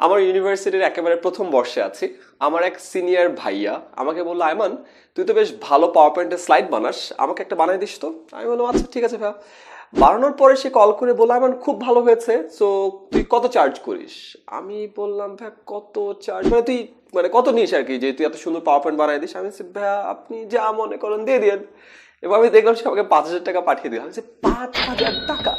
আমার ইউনিভার্সিটির একেবারে প্রথম বর্ষে আছি। আমার এক সিনিয়র ভাইয়া আমাকে বললো, আয়মান তুই তো বেশ ভালো পাওয়ার পয়েন্টের স্লাইড বানাস, আমাকে একটা বানিয়ে দিস তো। আমি বললাম আচ্ছা ঠিক আছে ভাইয়া। বানানোর পরে সে কল করে বললো, আয়মান খুব ভালো হয়েছে, সো তুই কত চার্জ করিস? আমি বললাম ভাইয়া কত চার্জ মানে তুই মানে কত নিস আর কি, যে তুই এত সুন্দর পাওয়ার পয়েন্ট বানিয়ে দিস। আমি বলছি, ভাইয়া আপনি যা মনে করেন দিয়ে দিন। এবার আমি দেখলাম সে আমাকে 5,000 টাকা পাঠিয়ে দিল। আমি বলছি, 5,000 টাকা?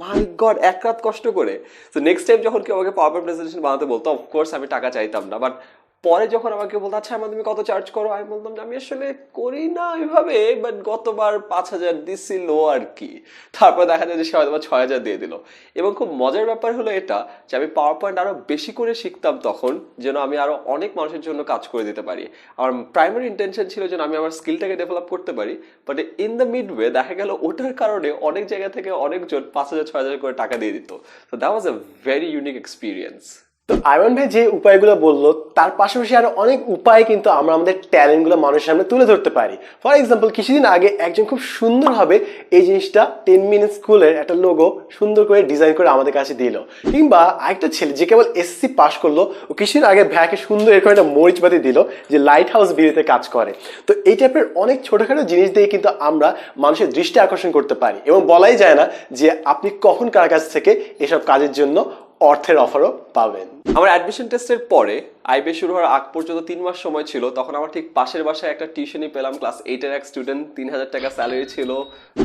মাই গড, এক রাত কষ্ট করে। তো নেক্সট টাইম যখন কেউ আমাকে পাওয়ার পয়েন্ট প্রেজেন্টেশন বানাতে বলতো, অফকোর্স আমি টাকা চাইতাম না, বাট পরে যখন আমাকে বলতো আচ্ছা আমার তুমি কত চার্জ করো, আমি বলতাম যে আমি আসলে করি না এভাবে, বাট গতবার 5,000 দিছিল আর কি। তারপর দেখা যায় যে সে হয়তো 6,000 দিয়ে দিল। এবং খুব মজার ব্যাপার হলো এটা যে আমি পাওয়ার পয়েন্ট আরো বেশি করে শিখতাম তখন, যেন আমি আরো অনেক মানুষের জন্য কাজ করে দিতে পারি। আমার প্রাইমারি ইন্টেনশন ছিল যেন আমি আমার স্কিলটাকে ডেভেলপ করতে পারি, but in the mid way দেখা গেল ওটার কারণে অনেক জায়গা থেকে অনেকজন 5,000 6,000 করে টাকা দিয়ে দিত। তো that was a very unique experience. তো আয়মান ভাই যে উপায়গুলো বললো তার পাশাপাশি আরো অনেক উপায় কিন্তু আমরা আমাদের ট্যালেন্টগুলো মানুষের সামনে তুলে ধরতে পারি। ফর এক্সাম্পল, কিছুদিন আগে একজন খুব সুন্দরভাবে এই জিনিসটা 10 মিনিট স্কুলের একটা লোগো সুন্দর করে ডিজাইন করে আমাদের কাছে দিল। কিংবা আরেকটা ছেলে যে কেবল এসএসসি পাস করলো, ও কিছুদিন আগে ভ্যাকে সুন্দর এরকম একটা মরিচবাতি দিল যে লাইট হাউস বিড়িতে কাজ করে। তো এই টাইপের অনেক ছোটখাটো জিনিস দিয়ে কিন্তু আমরা মানুষের দৃষ্টি আকর্ষণ করতে পারি, এবং বলাই যায় না যে আপনি কখন কার কাছ থেকে এসব কাজের জন্য অর্থের অফারও পাবেন। আমার অ্যাডমিশন টেস্টের পরে আইবে শুরু হওয়ার আগ পর্যন্ত 3 মাস সময় ছিল। তখন আমার ঠিক পাশের বাসায় একটা টিউশনই পেলাম, ক্লাস 8-এর এক স্টুডেন্ট, 3,000 টাকা স্যালারি ছিল।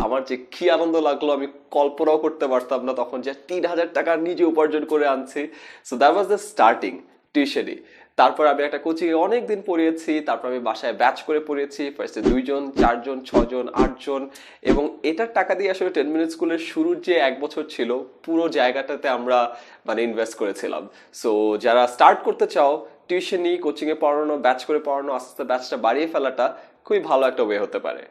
আমার যে কি আনন্দ লাগলো আমি কল্পনাও করতে পারতাম না তখন, যে 3,000 টাকা নিজে উপার্জন করে আনছি। So that was the starting টিউশনই। তারপর আমি একটা কোচিংয়ে অনেক দিন পড়িয়েছি, তারপর আমি বাসায় ব্যাচ করে পড়িয়েছি, ফার্স্টে 2 জন 4 জন 6 জন 8 জন। এবং এটার টাকা দিয়ে আসলে 10 মিনিট স্কুলের শুরুর যে 1 বছর ছিল পুরো জায়গাটাতে আমরা মানে ইনভেস্ট করেছিলাম। সো যারা স্টার্ট করতে চাও, টিউশনি কোচিংয়ে পড়ানো, ব্যাচ করে পড়ানো, আস্তে আস্তে ব্যাচটা বাড়িয়ে ফেলাটা খুবই ভালো একটা ওয়ে হতে পারে।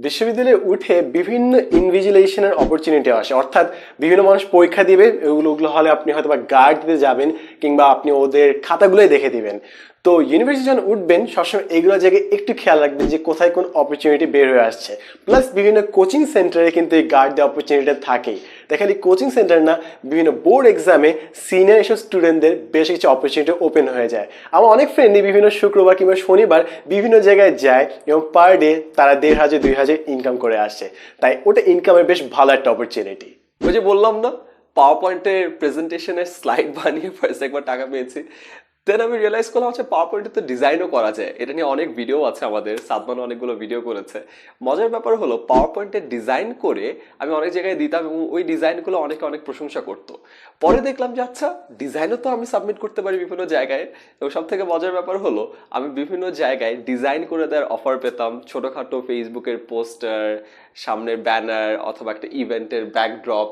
বিশ্ববিদ্যালয়ে উঠে বিভিন্ন ইনভিজিলেশনের অপরচুনিটি আসে, অর্থাৎ বিভিন্ন মানুষ পরীক্ষা দিবে, ওগুলো হলে আপনি হয়তো বা গার্ড দিতে যাবেন কিংবা আপনি ওদের খাতাগুলোই দেখে দিবেন। তো ইউনিভার্সিটি যখন উঠবেন সবসময় এগুলো জায়গায় একটু খেয়াল রাখবেন যে কোথায় কোন অপরচুনিটি বের হয়ে আসছে। প্লাস বিভিন্ন কোচিং সেন্টারে কিন্তু এই গার্ড দেওয়ার অপরচুনিটি থাকেই। দেখা এই কোচিং সেন্টার না, বিভিন্ন বোর্ড এক্সামে সিনিয়র এসব স্টুডেন্টদের বেশ কিছু অপরচুনিটি ওপেন হয়ে যায়। আমার অনেক ফ্রেন্ডই বিভিন্ন শুক্রবার কিংবা শনিবার বিভিন্ন জায়গায় যায় এবং পার ডে তারা 1,500 2,000 ইনকাম করে আসছে। তাই ওটা ইনকামের বেশ ভালো একটা অপরচুনিটি। ওই যে বললাম না, পাওয়ার পয়েন্টের প্রেজেন্টেশনের স্লাইড বানিয়ে ফার্স্ট একবার টাকা পেয়েছি। দেন আমি রিয়েলাইজ করলাম হচ্ছে পাওয়ার পয়েন্টে তো ডিজাইনও করা যায়। এটা নিয়ে অনেক ভিডিও আছে, আমাদের সাদমান অনেকগুলো ভিডিও করেছে। মজার ব্যাপার হলো পাওয়ার পয়েন্টের ডিজাইন করে আমি অনেক জায়গায় দিতাম এবং ওই ডিজাইনগুলো অনেকে অনেক প্রশংসা করতো। পরে দেখলাম যে আচ্ছা, ডিজাইনও তো আমি সাবমিট করতে পারি বিভিন্ন জায়গায়। এবং সব থেকে মজার ব্যাপার হলো আমি বিভিন্ন জায়গায় ডিজাইন করে দেওয়ার অফার পেতাম। ছোটোখাটো ফেসবুকের পোস্টার, সামনের ব্যানার অথবা একটা ইভেন্টের ব্যাকড্রপ,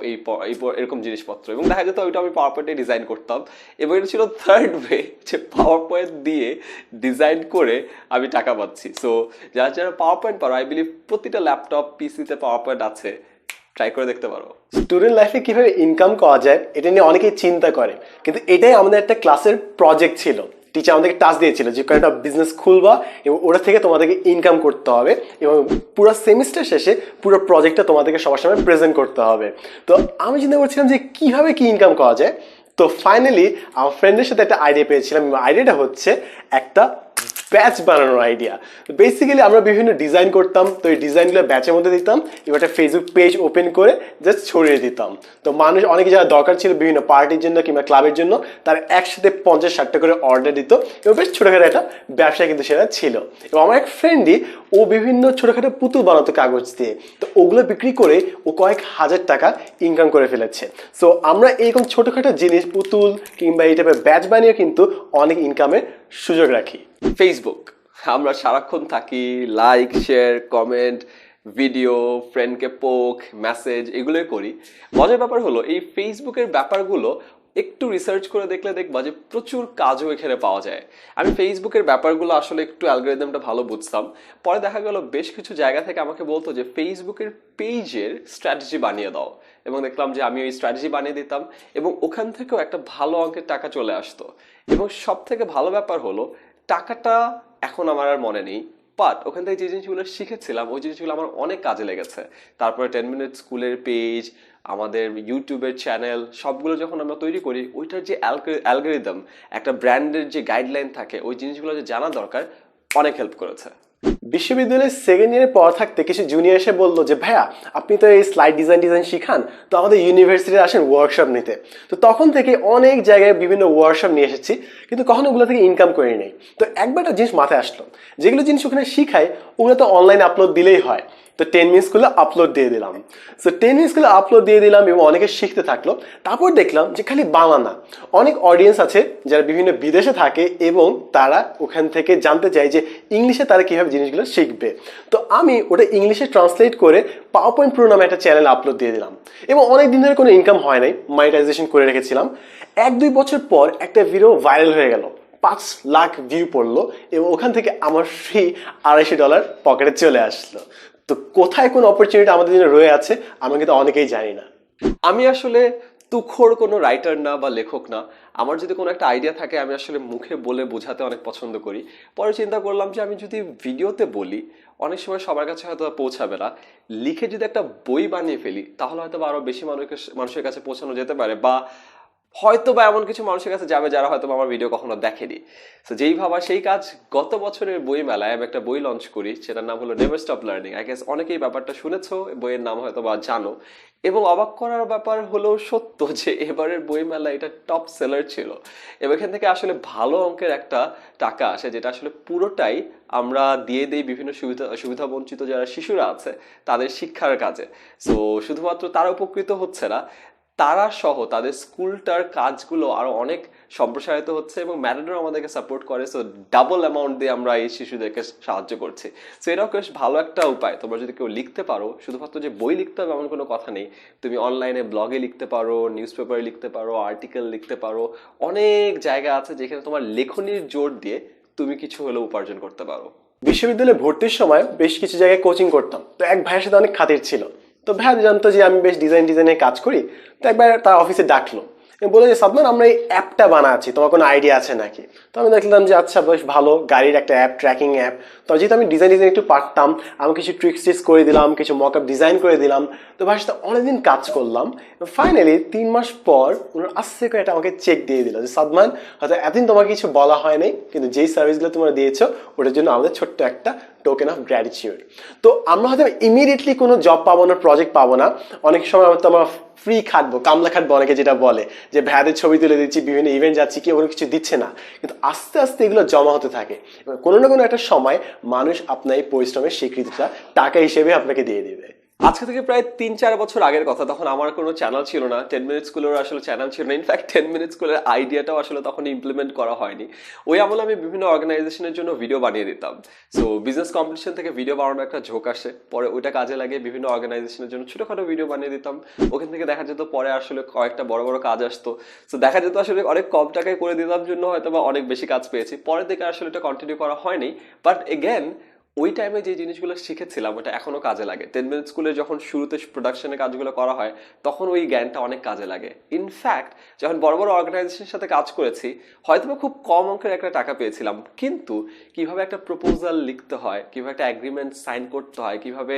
এরকম জিনিসপত্র। এবং দেখা যেত ওইটা আমি পাওয়ার পয়েন্টে ডিজাইন করতাম। এবং এটা ছিল থার্ড ওয়ে যে পাওয়ার পয়েন্ট দিয়ে ডিজাইন করে আমি টাকা পাচ্ছি। সো যারা যারা পাওয়ার পয়েন্ট পারো, আই বিলিভ প্রতিটা ল্যাপটপ পিসিতে পাওয়ার পয়েন্ট আছে, ট্রাই করে দেখতে পারো। স্টুডেন্ট লাইফে কিভাবে ইনকাম করা যায় এটা নিয়ে অনেকেই চিন্তা করে, কিন্তু এটাই আমাদের একটা ক্লাসের প্রজেক্ট ছিল। টিচার আমাদেরকে টাস্ক দিয়েছিল যে একটা বিজনেস খুলবা এবং ওটা থেকে তোমাদেরকে ইনকাম করতে হবে, এবং পুরো সেমিস্টার শেষে পুরো প্রজেক্টটা তোমাদেরকে সবার সামনে প্রেজেন্ট করতে হবে। তো আমি চিন্তা করছিলাম যে কিভাবে কি ইনকাম করা যায়। তো ফাইনালি আমার ফ্রেন্ডের সাথে একটা আইডিয়া পেয়েছিলাম। আইডিয়াটা হচ্ছে একটা ব্যাচ বানানোর আইডিয়া। বেসিক্যালি আমরা বিভিন্ন ডিজাইন করতাম, তো এই ডিজাইনগুলো ব্যাচের মধ্যে দিতাম, এবার একটা ফেসবুক পেজ ওপেন করে জাস্ট ছড়িয়ে দিতাম। তো মানুষ অনেকে যারা দরকার ছিল বিভিন্ন পার্টির জন্য কিংবা ক্লাবের জন্য, তারা একসাথে 50-60টা করে অর্ডার দিত, এবং বেশ ছোটোখাটো একটা ব্যবসা কিন্তু সেটা ছিল। এবং আমার এক ফ্রেন্ডই ও বিভিন্ন ছোটোখাটো পুতুল বানাতো কাগজ দিয়ে, তো ওগুলো বিক্রি করে ও কয়েক হাজার টাকা ইনকাম করে ফেলেছে। সো আমরা এইরকম ছোটোখাটো জিনিস, পুতুল কিংবা এই টাইপের ব্যাচ বানিয়ে কিন্তু অনেক ইনকামের সুযোগ রাখি। ফেসবুক, আমরা সারাক্ষণ থাকি, লাইক শেয়ার কমেন্ট, ভিডিও, ফ্রেন্ডকে পোক মেসেজ, এগুলোই করি। মজার ব্যাপার হলো এই ফেসবুকের ব্যাপারগুলো একটু রিসার্চ করে দেখলে দেখবা যে প্রচুর কাজও এখানে পাওয়া যায়। আমি ফেসবুকের ব্যাপারগুলো আসলে একটু অ্যালগোরিদমটা ভালো বুঝতাম। পরে দেখা গেল বেশ কিছু জায়গা থেকে আমাকে বলতো যে ফেসবুকের পেজের স্ট্র্যাটেজি বানিয়ে দাও, এবং দেখলাম যে আমি ওই স্ট্র্যাটেজি বানিয়ে দিতাম এবং ওখান থেকেও একটা ভালো অঙ্কের টাকা চলে আসতো। এবং সব থেকে ভালো ব্যাপার হলো টাকাটা এখন আমার আর মনে নেই, বাট ওখান থেকে যে জিনিসগুলো শিখেছিলাম ওই জিনিসগুলো আমার অনেক কাজে লেগেছে। তারপরে 10 মিনিট স্কুলের পেজ, আমাদের ইউটিউবের চ্যানেল সবগুলো যখন আমরা তৈরি করি, ওইটার যে অ্যালগোরিদম, একটা ব্র্যান্ডের যে গাইডলাইন থাকে, ওই জিনিসগুলো যে জানা দরকার, অনেক হেল্প করেছে। বিশ্ববিদ্যালয়ের সেকেন্ড ইয়ারে পড়া থাকতে কিছু জুনিয়র এসে বললো যে ভাইয়া আপনি তো এই স্লাইড ডিজাইন শিখান, তো আমাদের ইউনিভার্সিটি আসেন ওয়ার্কশপ নিতে। তো তখন থেকে অনেক জায়গায় বিভিন্ন ওয়ার্কশপ নিয়ে এসেছি, কিন্তু কখনো ওগুলো থেকে ইনকাম করে নেই। তো একবার একটা জিনিস মাথায় আসলো, যেগুলো জিনিস ওখানে শিখাই ওগুলো তো অনলাইনে আপলোড দিলেই হয়। তো 10 মিনিট স্কুলে আপলোড দিয়ে দিলাম। সো 10 মিনিট স্কুলে আপলোড দিয়ে দিলাম এবং অনেকে শিখতে থাকলো। তারপর দেখলাম যে খালি বাংলা না, অনেক অডিয়েন্স আছে যারা বিভিন্ন বিদেশে থাকে এবং তারা ওখান থেকে জানতে চায় যে ইংলিশে তারা কীভাবে জিনিসগুলো শিখবে। তো আমি ওটা ইংলিশে ট্রান্সলেট করে পাওয়ার পয়েন্ট প্রো নামে একটা চ্যানেল আপলোড দিয়ে দিলাম এবং অনেক দিন ধরে কোনো ইনকাম হয় নাই, মনিটাইজেশন করে রেখেছিলাম। 1-2 বছর পর একটা ভিডিও ভাইরাল হয়ে গেল, 5 লাখ ভিউ পড়লো এবং ওখান থেকে আমার ফ্রি $250 পকেটে চলে আসলো। তো কোথায় কোন অপরচুনিটি আমাদের জন্য রয়ে আছে আমরা কিন্তু অনেকেই জানি না। আমি আসলে তুখোড় কোনো রাইটার না বা লেখক না। আমার যদি কোনো একটা আইডিয়া থাকে, আমি আসলে মুখে বলে বোঝাতে অনেক পছন্দ করি। পরে চিন্তা করলাম যে আমি যদি ভিডিওতে বলি, অনেক সময় সবার কাছে হয়তো পৌঁছাবে না। লিখে যদি একটা বই বানিয়ে ফেলি, তাহলে হয়তো আরো বেশি মানুষের কাছে পৌঁছানো যেতে পারে, বা হয়তো বা এমন কিছু মানুষের কাছে যাবে যারা হয়তো আমার ভিডিও কখনো দেখেনি। তো যেই ভাবা সেই কাজ। গত বছরের বই মেলায় আমি একটা বই লঞ্চ করি, সেটার নাম হলো never stop learning. I guess অনেকেই ব্যাপারটা শুনেছো, বইয়ের নাম হয়তো বা জানো। এবং অবাক করার ব্যাপার হলো সত্য যে এবারের বই মেলা এটা টপ সেলার ছিল, এবং এখান থেকে আসলে ভালো অঙ্কের একটা টাকা আসে, যেটা আসলে পুরোটাই আমরা দিয়ে দিই বিভিন্ন সুবিধা বঞ্চিত যারা শিশুরা আছে তাদের শিক্ষার কাজে। সো শুধুমাত্র তারা উপকৃত হচ্ছে না, তারা সহ তাদের স্কুলটার কাজগুলো আরো অনেক সম্প্রসারিত হচ্ছে, এবং ম্যারাডোনা আমাদেরকে সাপোর্ট করে। সো ডাবল অ্যামাউন্ট দিয়ে আমরা এই শিশুদেরকে সাহায্য করছি। সো এটাও বেশ ভালো একটা উপায়। তোমরা যদি কেউ লিখতে পারো, শুধুমাত্র যে বই লিখতে হবে এমন কোনো কথা নেই, তুমি অনলাইনে ব্লগে লিখতে পারো, নিউজ পেপারে লিখতে পারো, আর্টিকেল লিখতে পারো, অনেক জায়গা আছে যেখানে তোমার লেখনির জোর দিয়ে তুমি কিছু হলেও উপার্জন করতে পারো। বিশ্ববিদ্যালয়ে ভর্তির সময় বেশ কিছু জায়গায় কোচিং করতাম, তো এক ভাইয়ের সাথে অনেক খাতির ছিল। তো ভাইয়া জানতো যে আমি বেশ ডিজাইনে কাজ করি। তো একবার তার অফিসে ডাকলো, বলে যে সাদমান আমরা এই অ্যাপটা বানাচ্ছি, তোমার কোনো আইডিয়া আছে নাকি? তো আমি দেখলাম যে আচ্ছা বেশ ভালো, গাড়ির একটা অ্যাপ, ট্র্যাকিং অ্যাপ। তো যেহেতু আমি ডিজাইন একটু পারতাম, আমি কিছু ট্রিক্স করে দিলাম, কিছু মক আপ ডিজাইন করে দিলাম। তো ভাইয়ের সাথে অনেকদিন কাজ করলাম। ফাইনালি 3 মাস পর ওনার আস্তে করে এটা আমাকে চেক দিয়ে দিল যে সাদমান, হয়তো এতদিন তোমাকে কিছু বলা হয় নাই, কিন্তু যেই সার্ভিসগুলো তোমরা দিয়েছো ওটার জন্য আমাদের ছোট্ট একটা টোকেন অফ গ্র্যাটিটিউড। তো আমরা হয়তো ইমিডিয়েটলি কোনো জব পাবো না, প্রজেক্ট পাবো না, অনেক সময় হয়তো আমরা ফ্রি খাটবো, কামলা খাটবো, অনেকে যেটা বলে যে ভ্যাদের ছবি তুলে দিচ্ছি, বিভিন্ন ইভেন্ট যাচ্ছি, কেউ কোনো কিছু দিচ্ছে না, কিন্তু আস্তে আস্তে এগুলো জমা হতে থাকে। কোনো না কোনো একটা সময় মানুষ আপনার এই পরিশ্রমের স্বীকৃতিটা টাকা হিসেবে আপনাকে দিয়ে দিবে। আজকে থেকে প্রায় 3-4 বছর আগের কথা, তখন আমার কোনো চ্যানেল ছিল না, 10 মিনিট স্কুলের আসলে চ্যানেল ছিল না। ইনফ্যাক্ট 10 মিনিট স্কুলের আইডিয়াটাও আসলে তখন ইমপ্লিমেন্ট করা হয়নি। ওই আমলে আমি বিভিন্ন অর্গানাইজেশনের জন্য ভিডিও বানিয়ে দিতাম। সো বিজনেস কম্পিটিশন থেকে ভিডিও বানানোর একটা ঝোঁক আসে, পরে ওইটা কাজে লাগিয়ে বিভিন্ন অর্গানাইজেশনের জন্য ছোটখাটো ভিডিও বানিয়ে দিতাম। ওখান থেকে দেখা যেত পরে আসলে কয়েকটা বড় বড় কাজ আসতো। সো দেখা যেত আসলে অনেক কম টাকায় করে দিতাম জন্য হয়তো বা অনেক বেশি কাজ পেয়েছি। পরের দিকে আসলে এটা কন্টিনিউ করা হয়নি, বাট এগেন ওই টাইমে যে জিনিসগুলো শিখেছিলাম ওটা এখনো কাজে লাগে। 10 মিনিট স্কুলে যখন শুরুতে প্রোডাকশনের কাজগুলো করা হয়, তখন ওই জ্ঞানটা অনেক কাজে লাগে। ইনফ্যাক্ট যখন বড় বড় অর্গানাইজেশনের সাথে কাজ করেছি, হয়তো খুব কম অঙ্কের একটা টাকা পেয়েছিলাম, কিন্তু কিভাবে একটা প্রপোজাল লিখতে হয়, কিভাবে একটা অ্যাগ্রিমেন্ট সাইন করতে হয়, কিভাবে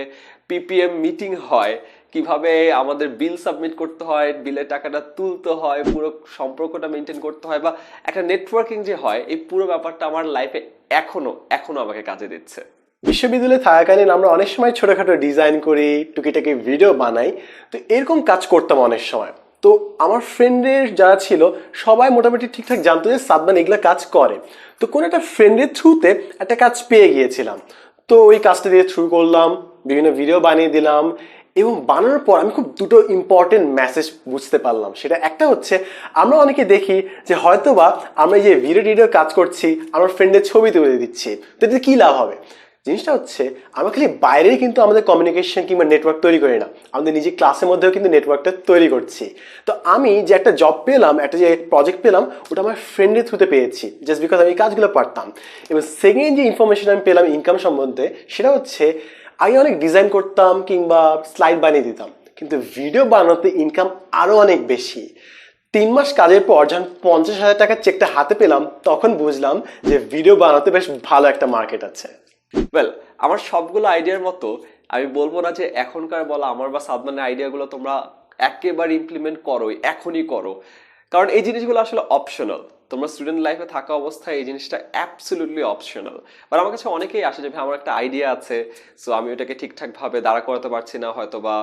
পিপিএম মিটিং হয়, কিভাবে আমাদের বিল সাবমিট করতে হয়, বিলের টাকাটা তুলতে হয়, পুরো সম্পর্কটা মেনটেন করতে হয়, বা একটা নেটওয়ার্কিং যে হয়, এই পুরো ব্যাপারটা আমার লাইফে এখনো আমাকে কাজে দিচ্ছে। বিশ্ববিদ্যালয়ে থাকাকালীন আমরা অনেক সময় ছোটখাটো ডিজাইন করি, টুকিটাকি ভিডিও বানাই। তো এরকম কাজ করতাম অনেক সময়। তো আমার ফ্রেন্ডের যারা ছিল সবাই মোটামুটি ঠিকঠাক জানতো যে সাদমান এগুলা কাজ করে। তো কোনো একটা ফ্রেন্ডের থ্রুতে একটা কাজ পেয়ে গিয়েছিলাম, তো ওই কাজটা দিয়ে থ্রু করলাম, বিভিন্ন ভিডিও বানিয়ে দিলাম। এবং বানানোর পর আমি খুব দুটো ইম্পর্টেন্ট মেসেজ বুঝতে পারলাম। সেটা একটা হচ্ছে, আমরা অনেকে দেখি যে হয়তোবা আমরা যে ভিডিও কাজ করছি, আমার ফ্রেন্ডের ছবি তুলে দিচ্ছি, তো এতে কী লাভ হবে? জিনিসটা হচ্ছে আমরা খালি বাইরেই কিন্তু আমাদের কমিউনিকেশন কিংবা নেটওয়ার্ক তৈরি করি না, আমাদের নিজের ক্লাসের মধ্যেও কিন্তু নেটওয়ার্কটা তৈরি করছি। তো আমি যে একটা জব পেলাম, একটা যে প্রজেক্ট পেলাম, ওটা আমার ফ্রেন্ডের থ্রুতে পেয়েছি, জাস্ট বিকজ আমি এই কাজগুলো পারতাম। এবং সেকেন্ড যে ইনফরমেশন আমি পেলাম ইনকাম সম্বন্ধে, সেটা হচ্ছে আগে অনেক ডিজাইন করতাম কিংবা স্লাইড বানিয়ে দিতাম, কিন্তু ভিডিও বানাতে ইনকাম আরও অনেক বেশি। 3 মাস কাজের পর যখন 50,000 টাকার চেকটা হাতে পেলাম, তখন বুঝলাম যে ভিডিও বানাতে বেশ ভালো একটা মার্কেট আছে। ওয়েল, আমার সবগুলো আইডিয়ার মতো আমি বলবো না যে এখনকার বলা আমার বা সাদমানের আইডিয়াগুলো তোমরা একেবারে ইমপ্লিমেন্ট করোই, এখনই করো। কারণ এই জিনিসগুলো আসলে অপশনাল। তোমরা স্টুডেন্ট লাইফে থাকা অবস্থায় এই জিনিসটা অ্যাবসলিউটলি অপশনাল। আর আমার কাছে অনেকেই আসে যে ভাই আমার একটা আইডিয়া আছে, সো আমি ওটাকে ঠিকঠাকভাবে দাঁড়া করাতে পারছি না, হয়তো বা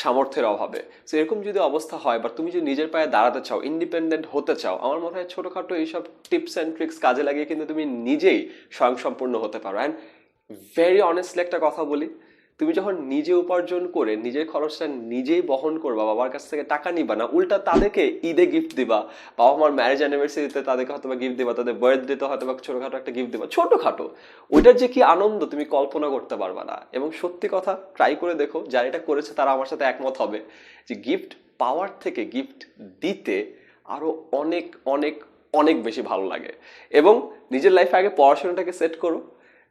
সামর্থ্যের অভাবে। সো এরকম যদি অবস্থা হয়, বা তুমি যদি নিজের পায়ে দাঁড়াতে চাও, ইন্ডিপেন্ডেন্ট হতে চাও, আমার মনে হয় ছোটোখাটো এইসব টিপস অ্যান্ড ট্রিক্স কাজে লাগিয়ে কিন্তু তুমি নিজেই স্বয়ংসম্পূর্ণ হতে পারো। অ্যান্ড ভেরি অনেস্টলি একটা কথা বলি, তুমি যখন নিজে উপার্জন করে নিজের খরচটা নিজেই বহন করবা, বাবার কাছ থেকে টাকা নিবা না, উল্টা তাদেরকে ঈদে গিফট দিবা, বাবা মার ম্যারেজ অ্যানিভার্সারিতে তাদেরকে হয়তো গিফট দিবা, তাদের বার্থডেতে হয়তো বা ছোটখাটো একটা গিফট দিবা, ছোটখাটো, ওইটার যে কি আনন্দ তুমি কল্পনা করতে পারবা না। এবং সত্যি কথা, ট্রাই করে দেখো, যারা এটা করেছে তারা আমার সাথে একমত হবে যে গিফট পাওয়ার থেকে গিফট দিতে আরো অনেক অনেক অনেক বেশি ভালো লাগে। এবং নিজের লাইফে আগে পড়াশোনাটাকে সেট করো,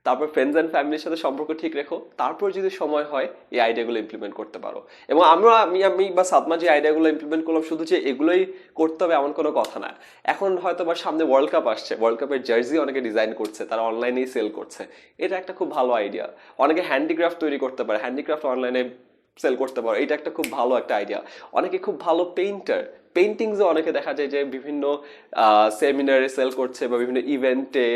তারপর ফ্রেন্ডস অ্যান্ড ফ্যামিলির সাথে সম্পর্ক ঠিক রেখো, তারপর যদি সময় হয় এই আইডিয়াগুলো ইমপ্লিমেন্ট করতে পারো। এবং আমি বা সাদমা যে আইডিয়াগুলো ইমপ্লিমেন্ট করলাম, শুধু যে এগুলোই করতে হবে এমন কোনো কথা না। এখন হয়তো বা সামনে ওয়ার্ল্ড কাপ আসছে, ওয়ার্ল্ড কাপের জার্সি অনেকে ডিজাইন করছে, তারা অনলাইনেই সেল করছে, এটা একটা খুব ভালো আইডিয়া। অনেকে হ্যান্ডিক্রাফট তৈরি করতে পারে, হ্যান্ডিক্রাফট অনলাইনে সেল করতে পারো, এটা একটা খুব ভালো একটা আইডিয়া। অনেকে খুব ভালো পেইন্টার, পেইন্টিংসও অনেকে দেখা যায় যে বিভিন্ন সেমিনারে সেল করছে, বা বিভিন্ন ইভেন্টে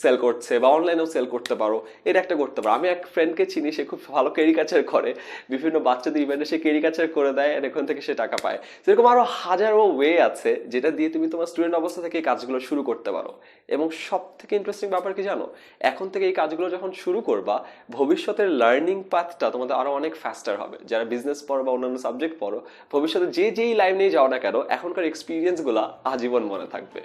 সেল করছে, বা অনলাইনেও সেল করতে পারো, এটা একটা করতে পারো। আমি এক ফ্রেন্ডকে চিনি, সে খুব ভালো ক্যারিকাচার করে, বিভিন্ন বাচ্চাদের ইভেন্টে সে ক্যারিকাচার করে দেয়, আর এখান থেকে সে টাকা পায়। সেরকম আরো হাজারো ওয়ে আছে যেটা দিয়ে তুমি তোমার স্টুডেন্ট অবস্থা থেকে এই কাজগুলো শুরু করতে পারো। এবং সব থেকে ইন্টারেস্টিং ব্যাপার কি জানো, এখন থেকে এই কাজগুলো যখন শুরু করবা, ভবিষ্যতের লার্নিং পাথটা তোমাদের আরো অনেক ফাস্টার হবে। যারা বিজনেস পড়ো বা অন্যান্য সাবজেক্ট পড়ো, ভবিষ্যতে যেই লাইন নিয়ে যাও না কেন, এখনকার এক্সপিরিয়েন্স গুলা আজীবন মনে থাকবে।